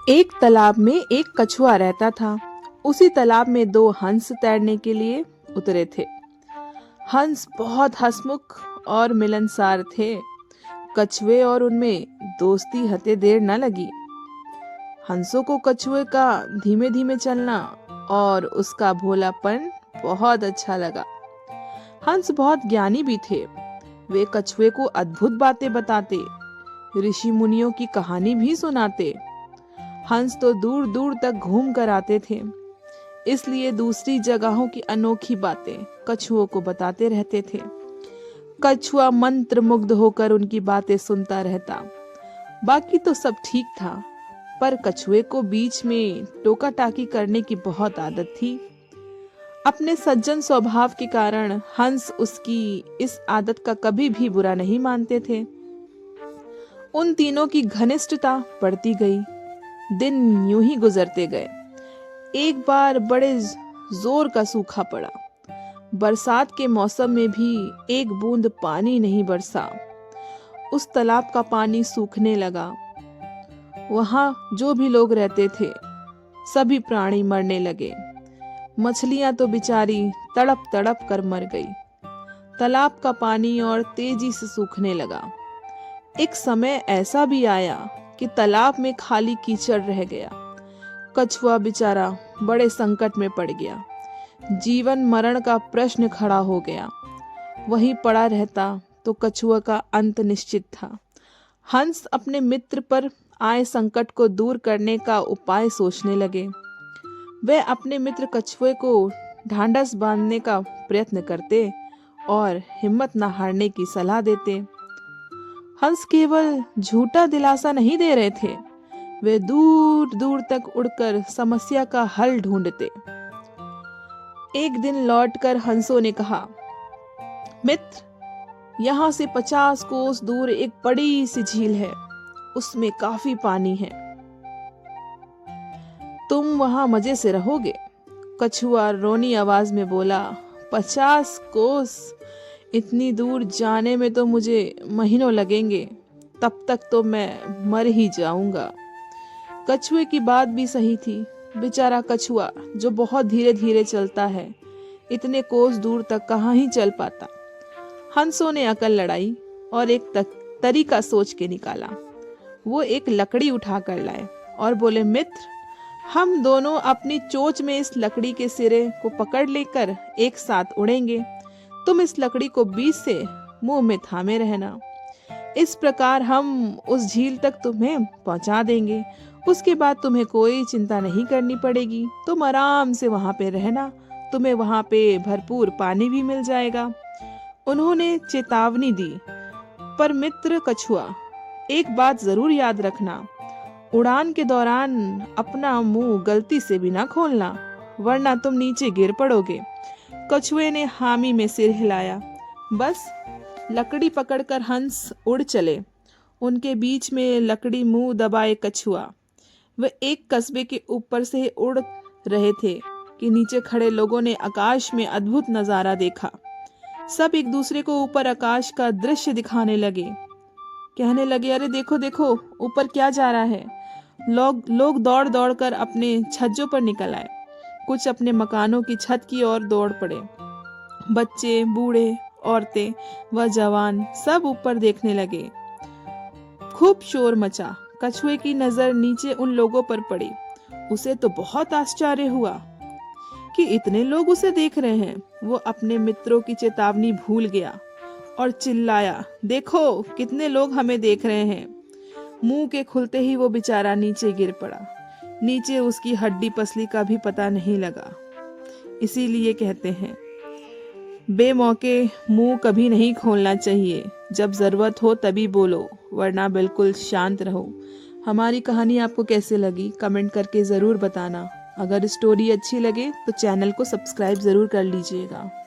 एक तालाब में एक कछुआ रहता था। उसी तालाब में दो हंस तैरने के लिए उतरे थे। हंस बहुत हंसमुख और मिलनसार थे। कछुए और उनमें दोस्ती हते देर न लगी। हंसों को कछुए का धीमे धीमे चलना और उसका भोलापन बहुत अच्छा लगा। हंस बहुत ज्ञानी भी थे। वे कछुए को अद्भुत बातें बताते, ऋषि मुनियों की कहानी भी सुनाते। हंस तो दूर दूर तक घूम कर आते थे, इसलिए दूसरी जगहों की अनोखी बातें कछुओं को बताते रहते थे। कछुआ मंत्र मुग्ध होकर उनकी बातें सुनता रहता। बाकी तो सब ठीक था, पर कछुए को बीच में टोका टाकी करने की बहुत आदत थी। अपने सज्जन स्वभाव के कारण हंस उसकी इस आदत का कभी भी बुरा नहीं मानते थे। उन तीनों की घनिष्ठता बढ़ती गई। दिन यूं ही गुजरते गए। एक बार बड़े जोर का सूखा पड़ा। बरसात के मौसम में भी एक बूंद पानी नहीं बरसा। उस तालाब का पानी सूखने लगा। वहां जो भी लोग रहते थे, सभी प्राणी मरने लगे। मछलियां तो बेचारी तड़प तड़प कर मर गई। तालाब का पानी और तेजी से सूखने लगा। एक समय ऐसा भी आया कि तालाब में खाली कीचड़ रह गया। कछुआ बेचारा बड़े संकट में पड़ गया। जीवन मरण का प्रश्न खड़ा हो गया। वहीं पड़ा रहता तो कछुआ का अंत निश्चित था। हंस अपने मित्र पर आए संकट को दूर करने का उपाय सोचने लगे। वे अपने मित्र कछुए को ढांढस बांधने का प्रयत्न करते और हिम्मत न हारने की सलाह देते। हंस केवल झूठा दिलासा नहीं दे रहे थे, वे दूर दूर तक उड़कर समस्या का हल ढूंढते। एक दिन लौटकर हंसों ने कहा, मित्र, यहाँ से 50 कोस दूर एक बड़ी सी झील है। उसमें काफी पानी है। तुम वहां मजे से रहोगे। कछुआ रोनी आवाज में बोला, 50 कोस? इतनी दूर जाने में तो मुझे महीनों लगेंगे। तब तक तो मैं मर ही जाऊंगा। कछुए की बात भी सही थी। बेचारा कछुआ जो बहुत धीरे धीरे चलता है, इतने कोस दूर तक कहाँ ही चल पाता। हंसों ने अकल लड़ाई और एक तरीका सोच के निकाला। वो एक लकड़ी उठा कर लाए और बोले, मित्र, हम दोनों अपनी चोंच में इस लकड़ी के सिरे को पकड़ लेकर एक साथ उड़ेंगे। तुम इस लकड़ी को बीच से मुंह में थामे रहना। इस प्रकार हम उस झील तक तुम्हें पहुंचा देंगे। उसके बाद तुम्हें कोई चिंता नहीं करनी पड़ेगी। तुम आराम से वहां पे रहना। तुम्हें वहां पे भरपूर पानी भी मिल जाएगा। उन्होंने चेतावनी दी, पर मित्र कछुआ, एक बात जरूर याद रखना, उड़ान के दौरान अपना मुंह गलती से भी ना खोलना, वरना तुम नीचे गिर पड़ोगे। कछुए ने हामी में सिर हिलाया। बस लकड़ी पकड़कर हंस उड़ चले। उनके बीच में लकड़ी मुंह दबाए कछुआ। वे एक कस्बे के ऊपर से उड़ रहे थे कि नीचे खड़े लोगों ने आकाश में अद्भुत नजारा देखा। सब एक दूसरे को ऊपर आकाश का दृश्य दिखाने लगे। कहने लगे, अरे देखो देखो, ऊपर क्या जा रहा है। लोग दौड़ दौड़ कर अपने छज्जों पर निकल आए। कुछ अपने मकानों की छत की ओर दौड़ पड़े। बच्चे, बूढ़े, औरतें व जवान सब ऊपर देखने लगे। खूब शोर मचा। कछुए की नजर नीचे उन लोगों पर पड़ी। उसे तो बहुत आश्चर्य हुआ कि इतने लोग उसे देख रहे हैं। वो अपने मित्रों की चेतावनी भूल गया और चिल्लाया, देखो कितने लोग हमें देख रहे हैं। मुंह के खुलते ही वो बेचारा नीचे गिर पड़ा। नीचे उसकी हड्डी पसली का भी पता नहीं लगा। इसीलिए कहते हैं, बेमौके मुंह कभी नहीं खोलना चाहिए। जब जरूरत हो तभी बोलो, वरना बिल्कुल शांत रहो। हमारी कहानी आपको कैसे लगी कमेंट करके जरूर बताना। अगर स्टोरी अच्छी लगे तो चैनल को सब्सक्राइब जरूर कर लीजिएगा।